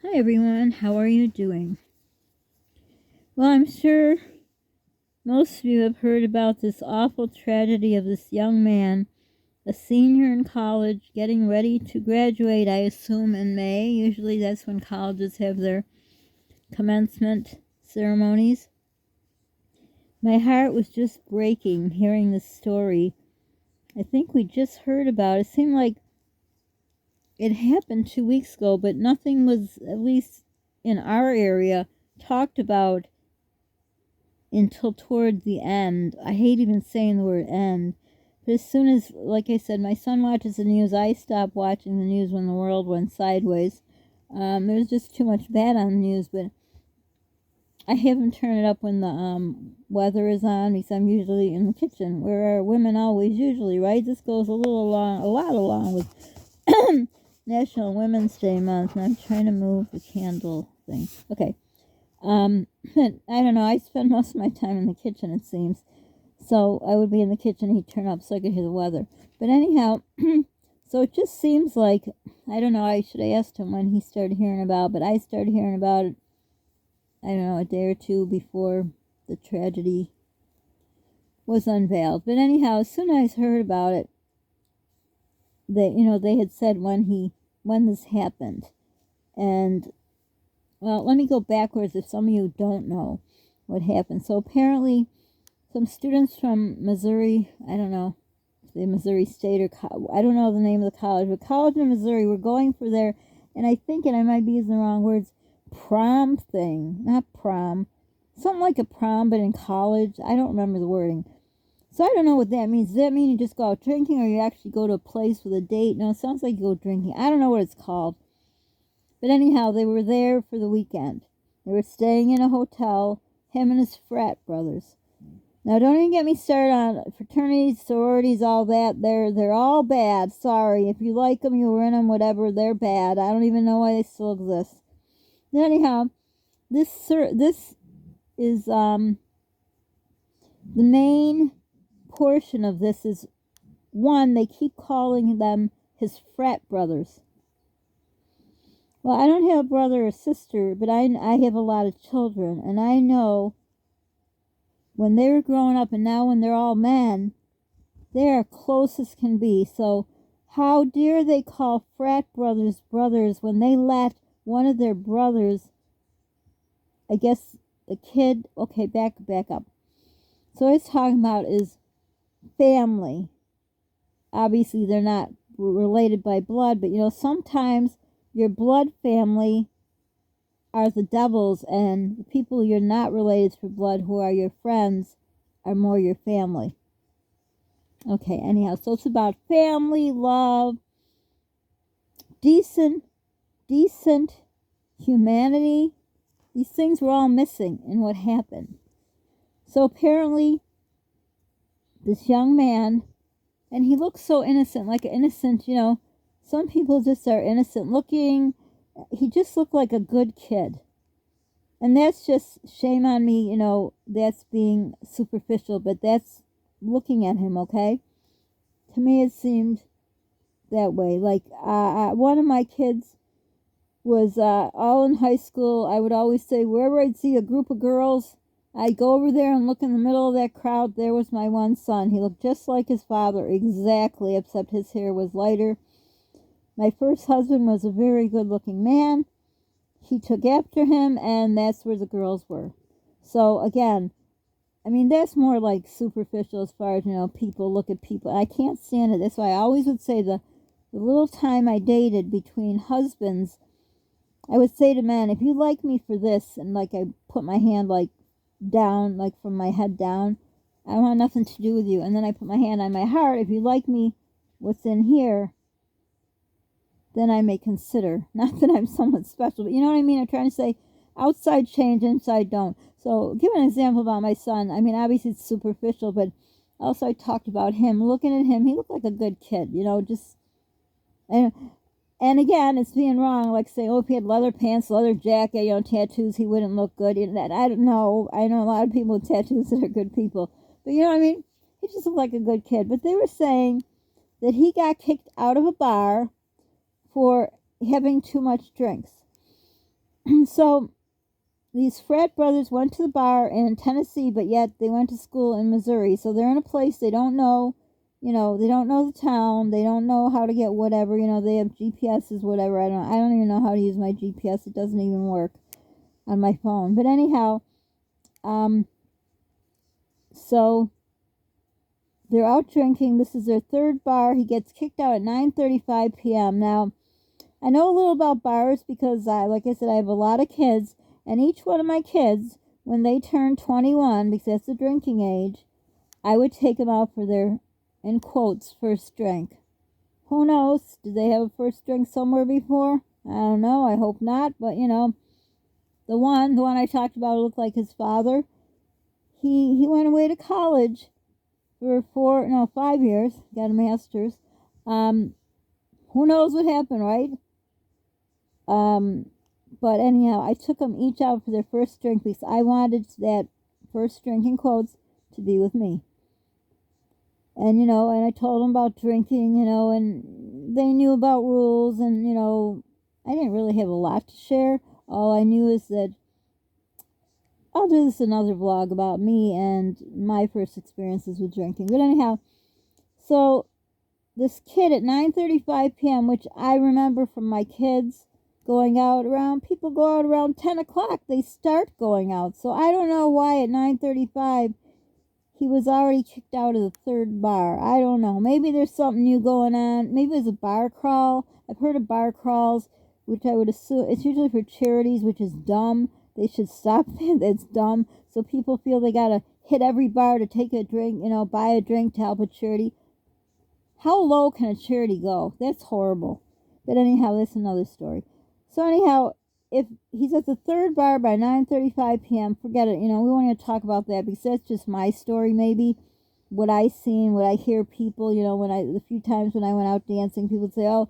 Hi everyone, how are you doing? Well, I'm sure most of you have heard about this awful tragedy of this young man, a senior in college, getting ready to graduate, I assume, in May. Usually that's when colleges have their commencement ceremonies. My heart was just breaking hearing this story. I think we just heard about it. It seemed like it happened 2 weeks ago, but nothing was, at least in our area, talked about until toward the end. I hate even saying the word end. But as soon as, like I said, my son watches the news, I stopped watching the news when the world went sideways. There's just too much bad on the news, but I have him turn it up when the weather is on because I'm usually in the kitchen, where our women always usually, right? This goes a lot along with National Women's Day month, and I'm trying to move the candle thing. Okay. I don't know. I spend most of my time in the kitchen, it seems. So I would be in the kitchen, he'd turn up so I could hear the weather. But anyhow, so it just seems like, I don't know, I should have asked him when he started hearing about it, but I started hearing about it, I don't know, a day or two before the tragedy was unveiled. But anyhow, as soon as I heard about it, they had said when this happened. And, well, let me go backwards if some of you don't know what happened. So apparently, some students from Missouri, I don't know, the Missouri State or I don't know the name of the college, but college in Missouri were going for their, and I think, and I might be using the wrong words, prom thing, not prom, something like a prom, but in college. I don't remember the wording. So I don't know what that means. Does that mean you just go out drinking or you actually go to a place with a date? No, it sounds like you go drinking. I don't know what it's called. But anyhow, they were there for the weekend. They were staying in a hotel, him and his frat brothers. Now, don't even get me started on fraternities, sororities, all that. They're all bad. Sorry. If you like them, you're in them, whatever. They're bad. I don't even know why they still exist. Anyhow, this is the main portion of this is, one, they keep calling them his frat brothers. Well, I don't have a brother or sister, but I have a lot of children, and I know when they were growing up and now when they're all men, they are close as can be. So how dare they call frat brothers brothers when they let one of their brothers, I guess the kid, okay, back up. So what it's talking about is family. Obviously they're not related by blood, but sometimes your blood family are the devils, and the people you're not related through blood, who are your friends, are more your family. Okay, anyhow, so it's about family, love, decent humanity. These things were all missing in what happened. So apparently, this young man, and he looks so innocent, like an innocent, some people just are innocent looking. He just looked like a good kid. And that's just, shame on me, that's being superficial, but that's looking at him, okay? To me, it seemed that way. Like, one of my kids was all in high school. I would always say, wherever I'd see a group of girls, I'd go over there and look in the middle of that crowd. There was my one son. He looked just like his father, exactly, except his hair was lighter. My first husband was a very good-looking man. He took after him, and that's where the girls were. So, again, I mean, that's more like superficial as far as, people look at people. I can't stand it. That's why I always would say the little time I dated between husbands, I would say to men, if you like me for this, and like I put my hand like down, like from my head down, I want nothing to do with you. And then I put my hand on my heart. If you like me, what's in here, then I may consider. Not that I'm someone special, but you know what I mean? I'm trying to say outside change, inside don't. So give an example about my son. I mean, obviously it's superficial, but also I talked about him. Looking at him, he looked like a good kid, just... And again, it's being wrong, like saying, oh, if he had leather pants, leather jacket, tattoos, he wouldn't look good. I don't know. I know a lot of people with tattoos that are good people. But you know what I mean? He just looked like a good kid. But they were saying that he got kicked out of a bar for having too much drinks. So these frat brothers went to the bar in Tennessee, but yet they went to school in Missouri. So they're in a place they don't know. They don't know the town. They don't know how to get whatever. They have GPSs, whatever. I don't even know how to use my GPS. It doesn't even work on my phone. But anyhow, so they're out drinking. This is their third bar. He gets kicked out at 9:35 p.m. Now, I know a little about bars because, like I said, I have a lot of kids. And each one of my kids, when they turn 21, because that's the drinking age, I would take them out for their, in quotes, first drink. Who knows? Did they have a first drink somewhere before? I don't know. I hope not. But, the one I talked about looked like his father. He went away to college for 5 years. Got a master's. Who knows what happened, right? But anyhow, I took them each out for their first drink because I wanted that first drink, in quotes, to be with me. And, and I told them about drinking, and they knew about rules, and, I didn't really have a lot to share. All I knew is that I'll do this another vlog about me and my first experiences with drinking. But anyhow, so this kid at 9:35 p.m., which I remember from my kids, going out around, people go out around 10 o'clock. They start going out. So I don't know why at 9:35 he was already kicked out of the third bar. I don't know. Maybe there's something new going on. Maybe it's a bar crawl. I've heard of bar crawls, which I would assume, it's usually for charities, which is dumb. They should stop that. That's dumb. So people feel they got to hit every bar to take a drink, buy a drink to help a charity. How low can a charity go? That's horrible. But anyhow, that's another story. So anyhow, if he's at the third bar by 9:35 p.m., forget it. We won't even talk about that because that's just my story, maybe. What I seen, what I hear people, the few times when I went out dancing, people say, oh,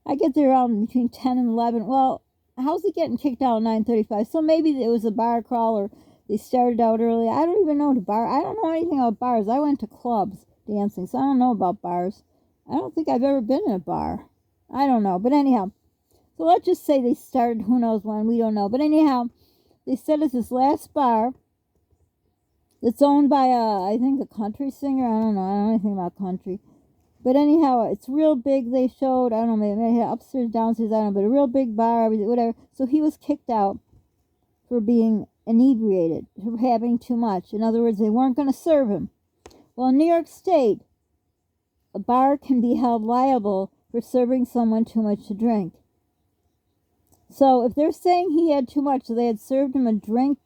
I get there around between 10 and 11. Well, how's he getting kicked out at 9:35? So maybe it was a bar crawl or they started out early. I don't even know the bar. I don't know anything about bars. I went to clubs dancing, so I don't know about bars. I don't think I've ever been in a bar. I don't know. But anyhow, so let's just say they started who knows when. We don't know. But anyhow, they said it's this last bar that's owned by, I think, a country singer. I don't know. I don't know anything about country. But anyhow, it's real big. They showed, I don't know, maybe they had upstairs, downstairs, I don't know, but a real big bar, whatever. So he was kicked out for being inebriated, for having too much. In other words, they weren't going to serve him. Well, in New York State, a bar can be held liable for serving someone too much to drink. So if they're saying he had too much, so they had served him a drink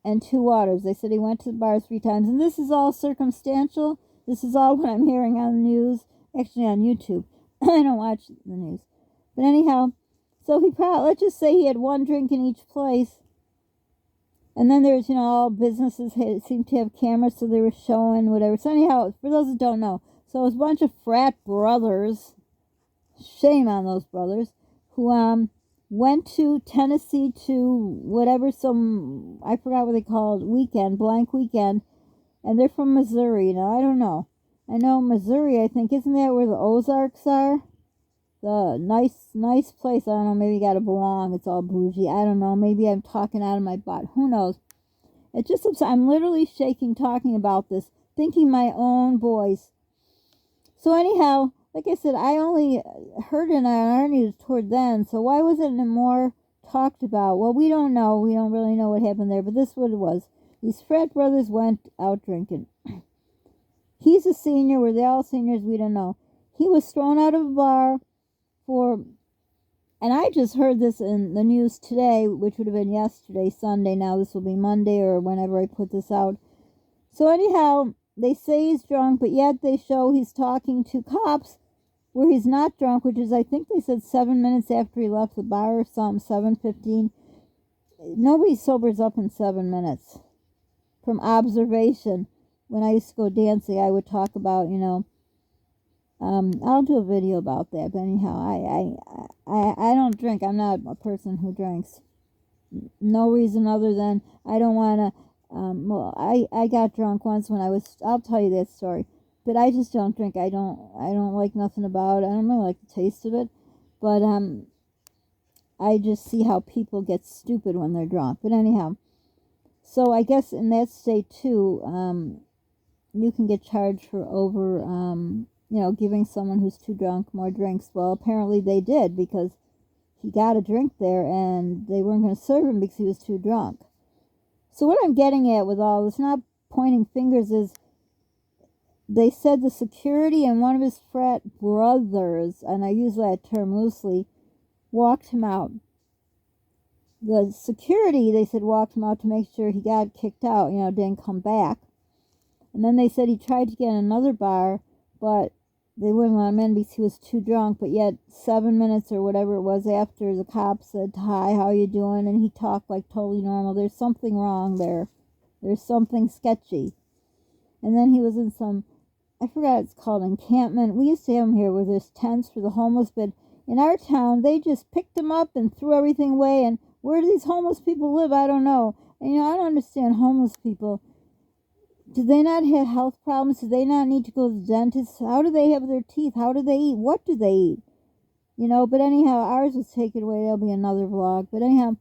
and 2 waters. They said he went to the bar 3 times. And this is all circumstantial. This is all what I'm hearing on the news. Actually on YouTube. I don't watch the news. But anyhow, so he probably, let's just say he had 1 drink in each place. And then there's, all businesses seem to have cameras, so they were showing whatever. So anyhow, for those that don't know, so it was a bunch of frat brothers, shame on those brothers, who went to Tennessee to whatever, I forgot what they called, blank weekend, and they're from Missouri. Now, I don't know. I know Missouri, I think, isn't that where the Ozarks are? The nice place. I don't know, maybe you gotta belong. It's all bougie. I don't know. Maybe I'm talking out of my butt. Who knows? It just, I'm literally shaking talking about this, thinking my own voice. So anyhow, like I said, I only heard it on our news toward then, so why wasn't it more talked about? Well, we don't know. We don't really know what happened there, but this is what it was. These frat brothers went out drinking. He's a senior. Were they all seniors? We don't know. He was thrown out of a bar and I just heard this in the news today, which would have been yesterday, Sunday. Now this will be Monday or whenever I put this out. So anyhow, they say he's drunk, but yet they show he's talking to cops where he's not drunk, which is, I think they said 7 minutes after he left the bar or something, 7:15. Nobody sobers up in 7 minutes. From observation, when I used to go dancing, I would talk about, I'll do a video about that. But anyhow, I don't drink. I'm not a person who drinks. No reason other than I don't want to. Well, I got drunk once when I'll tell you that story. But I just don't drink. I don't like nothing about it. I don't really like the taste of it. But I just see how people get stupid when they're drunk. But anyhow, so I guess in that state too, you can get charged for over, giving someone who's too drunk more drinks. Well, apparently they did, because he got a drink there and they weren't going to serve him because he was too drunk. So what I'm getting at with all this, not pointing fingers, is they said the security and one of his frat brothers, and I use that term loosely, walked him out. The security, they said, walked him out to make sure he got kicked out, didn't come back. And then they said he tried to get in another bar, but they wouldn't let him in because he was too drunk. But yet 7 minutes or whatever it was after, the cop said, "Hi, how you doing?" And he talked like totally normal. There's something wrong there. There's something sketchy. And then he was in some, I forgot it's called, encampment. We used to have them here where there's tents for the homeless, but in our town, they just picked them up and threw everything away. And where do these homeless people live? I don't know. And, I don't understand homeless people. Do they not have health problems? Do they not need to go to the dentist? How do they have their teeth? How do they eat? What do they eat? But anyhow, ours was taken away. There'll be another vlog. But anyhow,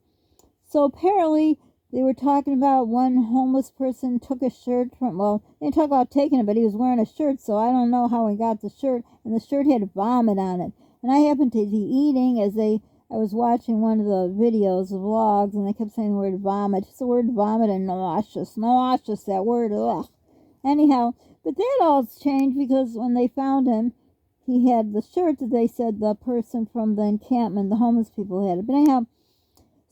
so apparently they were talking about one homeless person took a shirt from, well, they didn't talk about taking it, but he was wearing a shirt, so I don't know how he got the shirt, and the shirt had vomit on it. And I happened to be eating I was watching one of the videos, the vlogs, and they kept saying the word vomit. It's the word vomit and nauseous, that word, ugh. Anyhow, but that all's changed because when they found him, he had the shirt that they said the person from the encampment, the homeless people had it. But anyhow,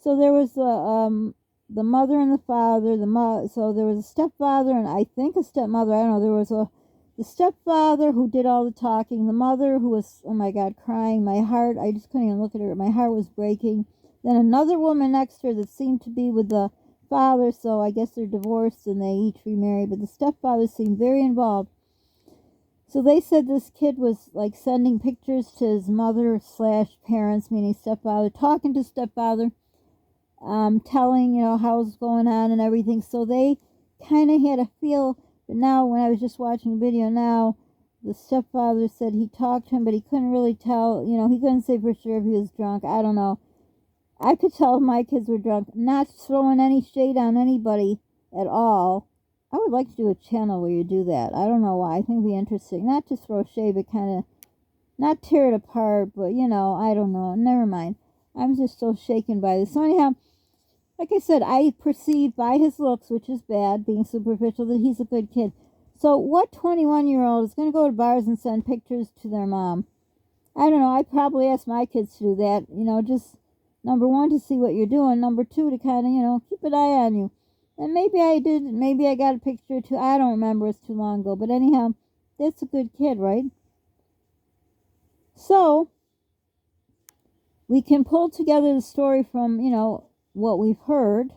so there was the mother and the father, so there was a stepfather and I think a stepmother, I don't know, there was the stepfather who did all the talking, the mother who was, oh my God, crying, my heart, I just couldn't even look at her, my heart was breaking. Then another woman next to her that seemed to be with the father, so I guess they're divorced and they each remarried, but the stepfather seemed very involved. So they said this kid was like sending pictures to his mother / parents, meaning stepfather, talking to stepfather, telling, how it's going on and everything. So they kind of had a feel. But now, when I was just watching a video now, the stepfather said he talked to him, but he couldn't really tell, he couldn't say for sure if he was drunk. I don't know. I could tell if my kids were drunk. Not throwing any shade on anybody at all. I would like to do a channel where you do that. I don't know why. I think it'd be interesting. Not to throw shade, but kind of, not tear it apart, but, I don't know. Never mind. I'm just so shaken by this. So anyhow, like I said, I perceive by his looks, which is bad, being superficial, that he's a good kid. So what 21-year-old is going to go to bars and send pictures to their mom? I don't know. I probably ask my kids to do that. Just, number one, to see what you're doing. Number two, to kind of, keep an eye on you. And maybe I did. Maybe I got a picture or two. I don't remember. It's too long ago. But anyhow, that's a good kid, right? So we can pull together the story from, what we've heard.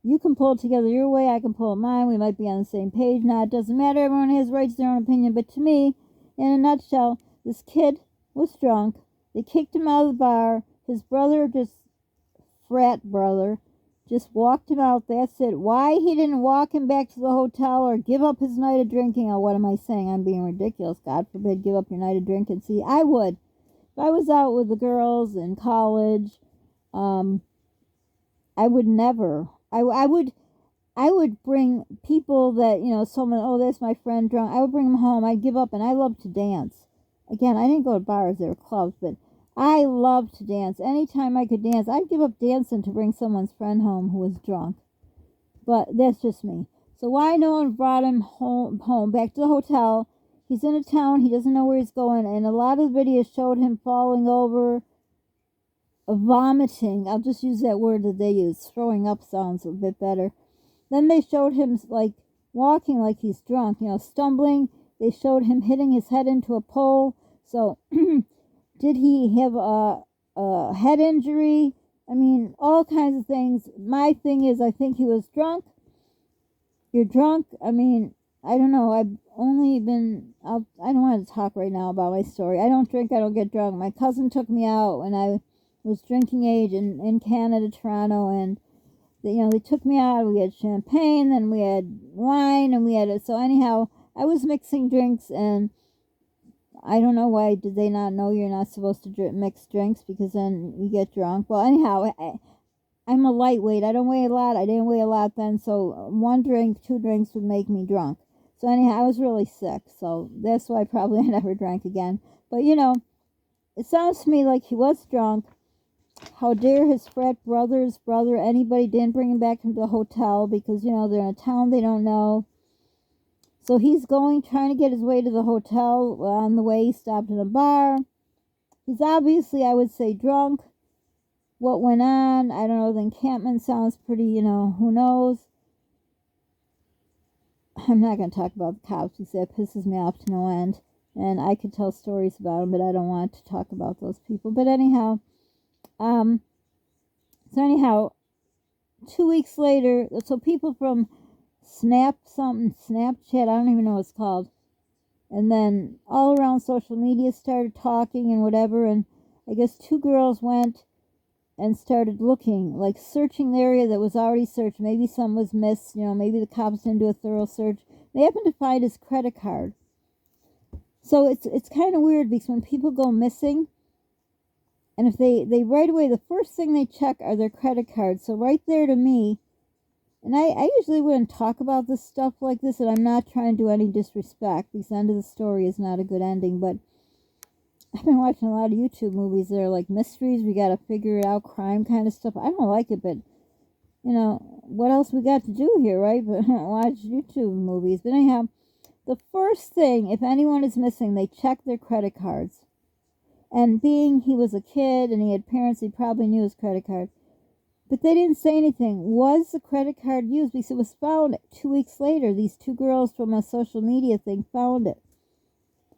You can pull it together your way, I can pull it mine. We might be on the same page. Now, it doesn't matter. Everyone has rights to their own opinion. But to me, in a nutshell, this kid was drunk. They kicked him out of the bar. His brother, frat brother, just walked him out. That's it. Why he didn't walk him back to the hotel or give up his night of drinking? Oh, what am I saying? I'm being ridiculous. God forbid, give up your night of drinking. See, I would. If I was out with the girls in college, I would never. I would bring people that, someone, oh, that's my friend drunk. I would bring them home. I'd give up, and I love to dance. Again, I didn't go to bars or clubs, but I love to dance. Anytime I could dance, I'd give up dancing to bring someone's friend home who was drunk. But that's just me. So why no one brought him home, back to the hotel? He's in a town. He doesn't know where he's going, and a lot of videos showed him falling over, vomiting. I'll just use that word that they use. Throwing up sounds a bit better. Then they showed him walking like he's drunk, stumbling. They showed him hitting his head into a pole. So did he have a head injury? I mean, all kinds of things. My thing is, I think he was drunk. You're drunk. I mean, I don't know. I've only been, I don't want to talk right now about my story. I don't drink. I don't get drunk. My cousin took me out when I was drinking age in Canada, Toronto, and they took me out. We had champagne, then we had wine, and we had so anyhow, I was mixing drinks, and I don't know why did they not know you're not supposed to mix drinks, because then you get drunk. Well, anyhow, I'm a lightweight. I don't weigh a lot. I didn't weigh a lot then, so one drink, two drinks would make me drunk. So anyhow, I was really sick, so that's why probably I never drank again. But it sounds to me like he was drunk. How dare his frat brother's brother, anybody didn't bring him back into the hotel, because they're in a town they don't know. So he's trying to get his way to the hotel. On the way, he stopped in a bar. He's obviously, I would say, drunk. What went on, I don't know. The encampment sounds pretty, who knows. I'm not going to talk about the cops because that pisses me off to no end. And I could tell stories about them, but I don't want to talk about those people. But anyhow, so anyhow, 2 weeks later, so people from Snapchat, I don't even know what it's called. And then all around social media started talking and whatever. And I guess two girls went and started looking, like searching the area that was already searched. Maybe some was missed, maybe the cops didn't do a thorough search. They happened to find his credit card. So it's kind of weird, because when people go missing, and if they right away, the first thing they check are their credit cards. So right there to me, and I usually wouldn't talk about this stuff like this, and I'm not trying to do any disrespect, because the end of the story is not a good ending, but I've been watching a lot of YouTube movies that are like mysteries, we gotta figure it out, crime kind of stuff. I don't like it, but what else we got to do here, right? But watch YouTube movies. But anyhow, the first thing, if anyone is missing, they check their credit cards. And being he was a kid and he had parents, he probably knew his credit card. But they didn't say anything. Was the credit card used? Because it was found 2 weeks later. These two girls from a social media thing found it.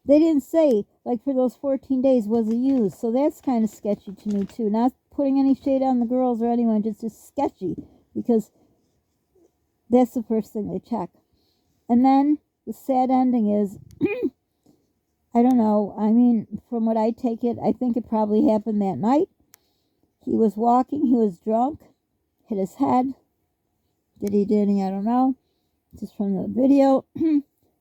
They didn't say, like, for those 14 days, was it used? So that's kind of sketchy to me, too. Not putting any shade on the girls or anyone, just sketchy. Because that's the first thing they check. And then the sad ending is, I don't know. I mean, from what I take it, I think it probably happened that night. He was walking, he was drunk, hit his head. Did he, I don't know. Just from the video.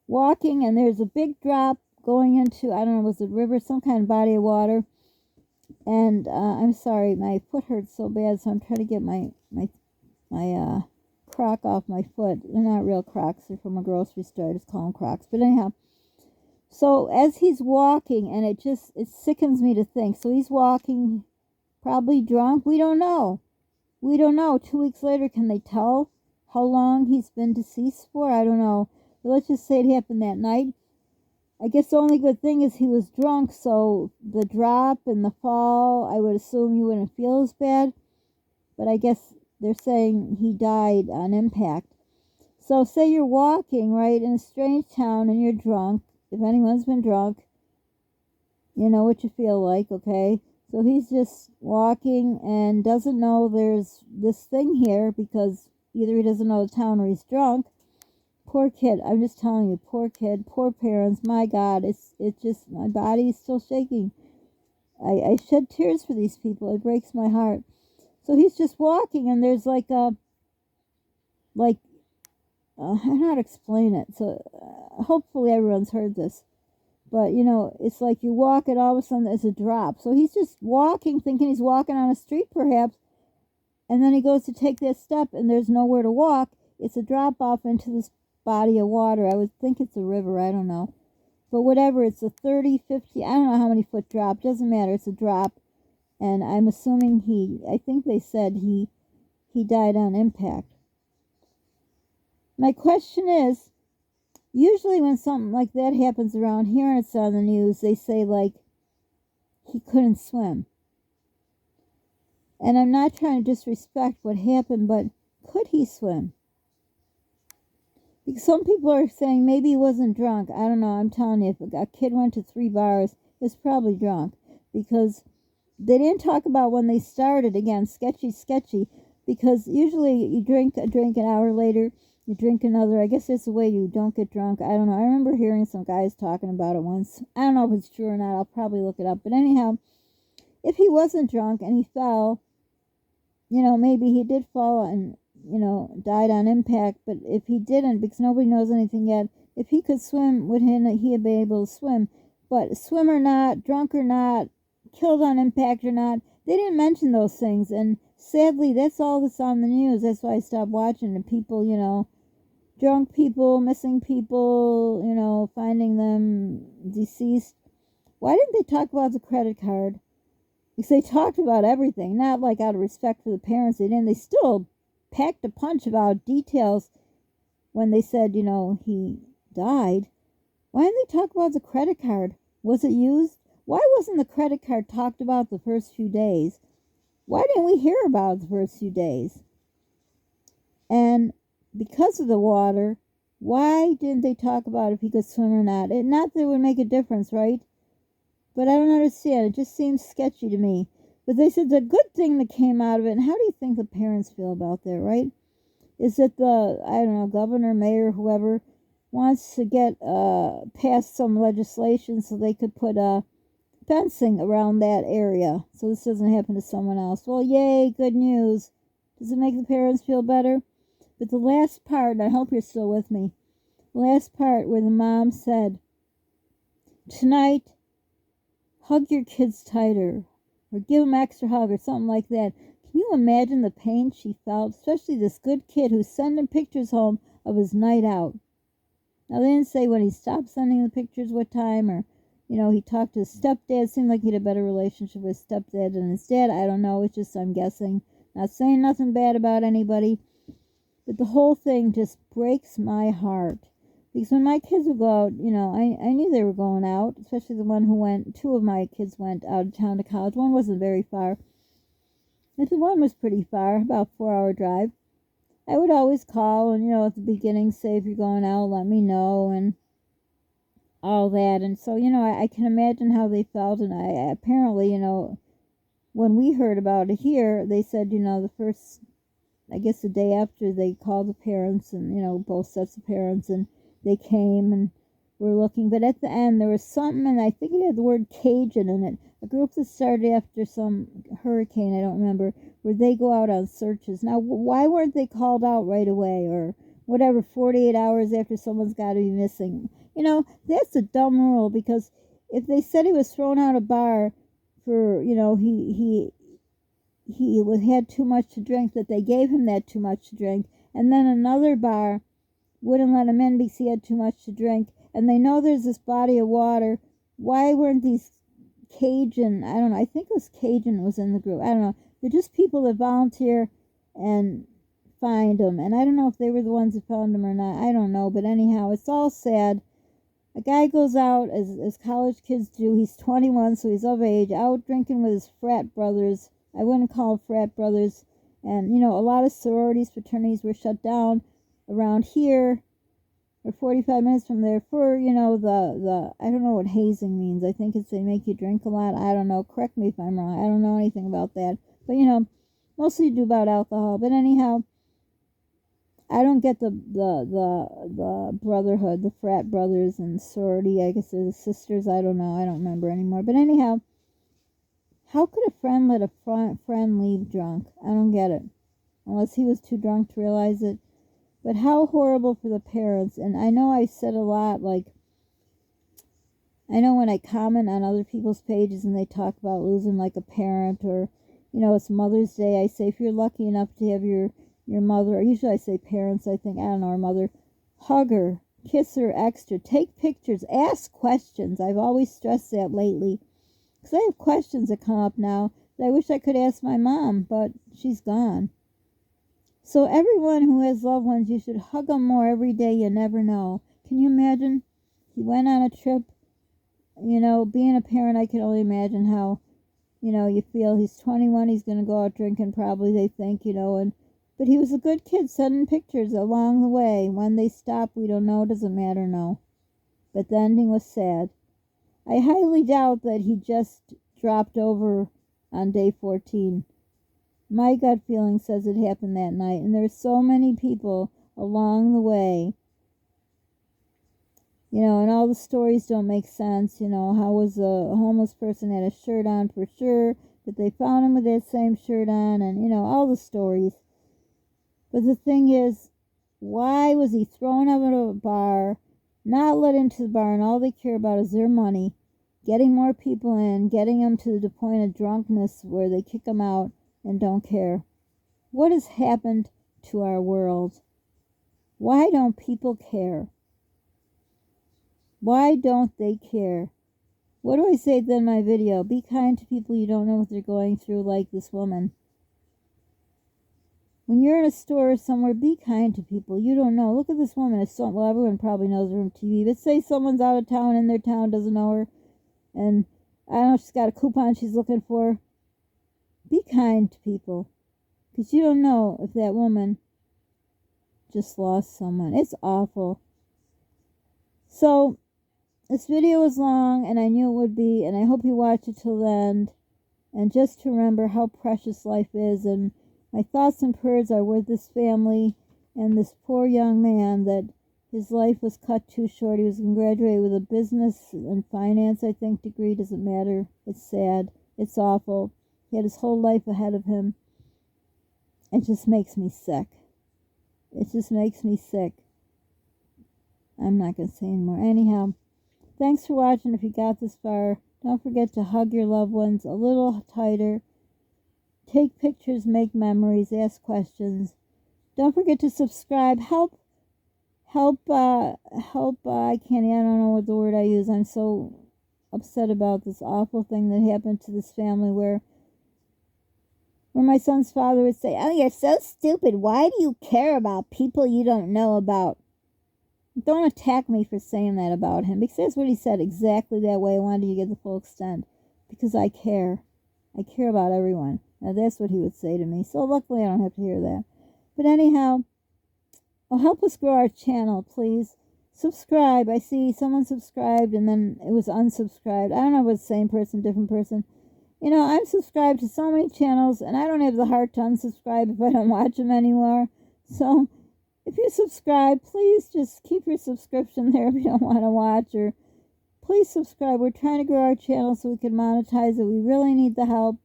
Walking, and there's a big drop going into, I don't know, was it a river, some kind of body of water. And I'm sorry, my foot hurts so bad, so I'm trying to get my croc off my foot. They're not real Crocs, they're from a grocery store. I just call them Crocs. But anyhow, so as he's walking, and it sickens me to think. So he's walking, probably drunk. We don't know. 2 weeks later, can they tell how long he's been deceased for? I don't know. But let's just say it happened that night. I guess the only good thing is he was drunk, so the drop and the fall, I would assume you wouldn't feel as bad. But I guess they're saying he died on impact. So say you're walking, right, in a strange town and you're drunk. If anyone's been drunk, you know what you feel like, okay? So he's just walking and doesn't know there's this thing here, because either he doesn't know the town or he's drunk. Poor kid. I'm just telling you, poor kid, poor parents. My God, it's just, my body is still shaking. I shed tears for these people. It breaks my heart. So he's just walking, and there's I don't know how to explain it. So hopefully everyone's heard this. But, it's like you walk and all of a sudden there's a drop. So he's just walking, thinking he's walking on a street perhaps. And then he goes to take that step and there's nowhere to walk. It's a drop off into this body of water. I would think it's a river. I don't know. But whatever, it's a 30, 50, I don't know how many foot drop. Doesn't matter. It's a drop. And I'm assuming I think they said he died on impact. My question is, usually when something like that happens around here and it's on the news, they say, he couldn't swim. And I'm not trying to disrespect what happened, but could he swim? Because some people are saying maybe he wasn't drunk. I don't know. I'm telling you, if a kid went to 3 bars, he's probably drunk. Because they didn't talk about when they started. Again, sketchy. Because usually you drink a drink, an hour later, you drink another. I guess that's the way you don't get drunk. I don't know. I remember hearing some guys talking about it once. I don't know if it's true or not. I'll probably look it up. But anyhow, if he wasn't drunk and he fell, maybe he did fall and, died on impact. But if he didn't, because nobody knows anything yet, if he could swim, would he be able to swim? But swim or not, drunk or not, killed on impact or not, they didn't mention those things. And sadly, that's all that's on the news. That's why I stopped watching. And people, drunk people, missing people, finding them deceased. Why didn't they talk about the credit card? Because they talked about everything, not like out of respect for the parents. They didn't. They still packed a punch about details when they said, he died. Why didn't they talk about the credit card? Was it used? Why wasn't the credit card talked about the first few days? Why didn't we hear about it the first few days? And because of the water, why didn't they talk about if he could swim or not? Not that it would make a difference, right? But I don't understand. It just seems sketchy to me. But they said the good thing that came out of it, and how do you think the parents feel about that, right? Is that governor, mayor, whoever, wants to get past some legislation so they could put fencing around that area so this doesn't happen to someone else. Well, yay, good news. Does it make the parents feel better? But the last part, and I hope you're still with me, the last part where the mom said, tonight, hug your kids tighter, or give them extra hug, or something like that. Can you imagine the pain she felt, especially this good kid who's sending pictures home of his night out? Now, they didn't say when he stopped sending the pictures, what time, or, he talked to his stepdad. It seemed like he had a better relationship with his stepdad than his dad. I don't know. It's just, I'm guessing. Not saying nothing bad about anybody. But the whole thing just breaks my heart. Because when my kids would go out, I knew they were going out, especially the one who went, two of my kids went out of town to college. One wasn't very far. But the one was pretty far, about a 4-hour drive. I would always call and, at the beginning say, if you're going out, let me know and all that. And so, I can imagine how they felt. And I apparently, when we heard about it here, they said, the first, I guess the day after, they called the parents and, both sets of parents, and they came and were looking. But at the end, there was something, and I think it had the word Cajun in it. A group that started after some hurricane, I don't remember, where they go out on searches. Now, why weren't they called out right away, or whatever, 48 hours after someone's got to be missing? That's a dumb rule, because if they said he was thrown out of a bar for, he had too much to drink, that they gave him that too much to drink, and then another bar wouldn't let him in because he had too much to drink, and they know there's this body of water, why weren't these Cajun, I don't know, I think it was Cajun was in the group, I don't know, they're just people that volunteer and find them, and I don't know if they were the ones that found them or not, I don't know, but anyhow, it's all sad. A guy goes out, as college kids do, he's 21, so he's of age, out drinking with his frat brothers. I wouldn't call them frat brothers, and, a lot of sororities, fraternities were shut down around here, or 45 minutes from there, for, the I don't know what hazing means. I think it's they make you drink a lot. I don't know. Correct me if I'm wrong. I don't know anything about that. But, mostly do about alcohol. But anyhow, I don't get the brotherhood, the frat brothers and sorority. I guess they're the sisters. I don't know. I don't remember anymore. But anyhow, how could a friend let a friend leave drunk? I don't get it. Unless he was too drunk to realize it. But how horrible for the parents. And I know I said a lot, like, I know when I comment on other people's pages and they talk about losing like a parent, or, it's Mother's Day, I say if you're lucky enough to have your mother, or usually I say parents, I think, I don't know, or mother, hug her, kiss her extra, take pictures, ask questions. I've always stressed that lately. Because I have questions that come up now that I wish I could ask my mom, but she's gone. So everyone who has loved ones, you should hug them more every day. You never know. Can you imagine? He went on a trip. Being a parent, I can only imagine how, you feel. He's 21. He's going to go out drinking probably, they think, but he was a good kid sending pictures along the way. When they stop, we don't know. Doesn't matter, no. But the ending was sad. I highly doubt that he just dropped over on day 14. My gut feeling says it happened that night, and there's so many people along the way, and all the stories don't make sense. How was a homeless person had a shirt on for sure, but they found him with that same shirt on, and, all the stories. But the thing is, why was he thrown out of a bar, not let into the bar, and all they care about is their money? getting more people in, getting them to the point of drunkenness where they kick them out and don't care. What has happened to our world? Why don't people care? Why don't they care? What do I say in my video? Be kind to people you don't know what they're going through, like this woman. When you're in a store or somewhere, be kind to people you don't know. Look at this woman. Well, everyone probably knows her from TV. But say someone's out of town in their town, doesn't know her, and I don't know, she's got a coupon she's looking for. Be kind to people. Because you don't know if that woman just lost someone. It's awful. So, this video was long, and I knew it would be, and I hope you watch it till the end. And just to remember how precious life is, and my thoughts and prayers are with this family and this poor young man that his life was cut too short. He was going to graduate with a business and finance, I think, degree. Doesn't matter. It's sad. It's awful. He had his whole life ahead of him. It just makes me sick. It just makes me sick. I'm not going to say anymore. Anyhow, thanks for watching. If you got this far, don't forget to hug your loved ones a little tighter. Take pictures, make memories, ask questions. Don't forget to subscribe. Help, I don't know what the word I use. I'm so upset about this awful thing that happened to this family where my son's father would say, "Oh, you're so stupid. Why do you care about people you don't know about?" Don't attack me for saying that about him, because that's what he said exactly that way. I wanted you to get the full extent. Because I care. I care about everyone. Now, that's what he would say to me. So, luckily, I don't have to hear that. But anyhow, help us grow our channel, please. Subscribe. I see someone subscribed and then it was unsubscribed. I don't know if it's the same person, different person. You know, I'm subscribed to so many channels, and I don't have the heart to unsubscribe if I don't watch them anymore. So, if you subscribe, please just keep your subscription there if you don't want to watch, or please subscribe. We're trying to grow our channel so we can monetize it. We really need the help.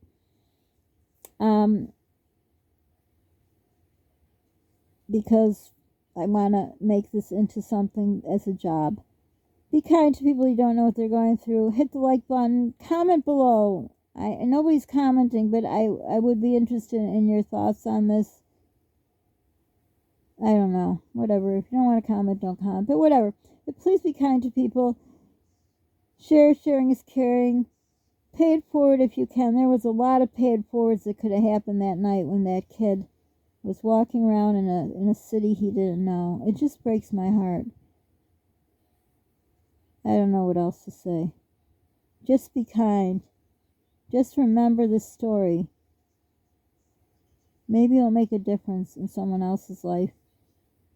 Because I want to make this into something as a job. Be kind to people you don't know what they're going through. Hit the like button. Comment below. Nobody's commenting, but I would be interested in your thoughts on this. I don't know. Whatever. If you don't want to comment, don't comment. But whatever. But please be kind to people. Sharing is caring. Pay it forward if you can. There was a lot of pay it forwards that could have happened that night when that kid was walking around in a city he didn't know. It just breaks my heart. I don't know what else to say. Just be kind. Just remember this story. Maybe it'll make a difference in someone else's life.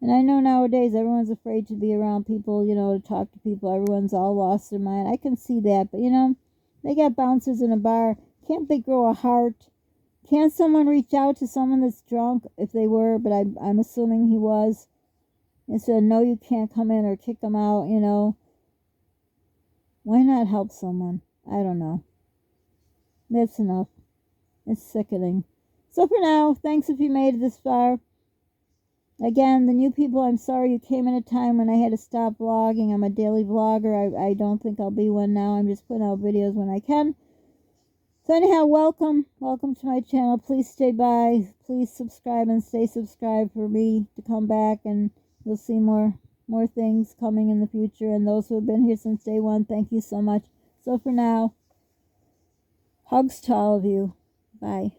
And I know nowadays everyone's afraid to be around people, to talk to people. Everyone's all lost their mind. I can see that. But, they got bouncers in a bar. Can't they grow a heart? Can't someone reach out to someone that's drunk, if they were, but I'm assuming he was, and said, no, you can't come in, or kick them out, Why not help someone? I don't know. That's enough. It's sickening. So for now, thanks if you made it this far. Again, the new people, I'm sorry you came in a time when I had to stop vlogging. I'm a daily vlogger. I don't think I'll be one now. I'm just putting out videos when I can. So anyhow, welcome to my channel. Please stay by. Please subscribe and stay subscribed for me to come back, and you'll see more things coming in the future. And those who have been here since day one, thank you so much. So for now, hugs to all of you. Bye.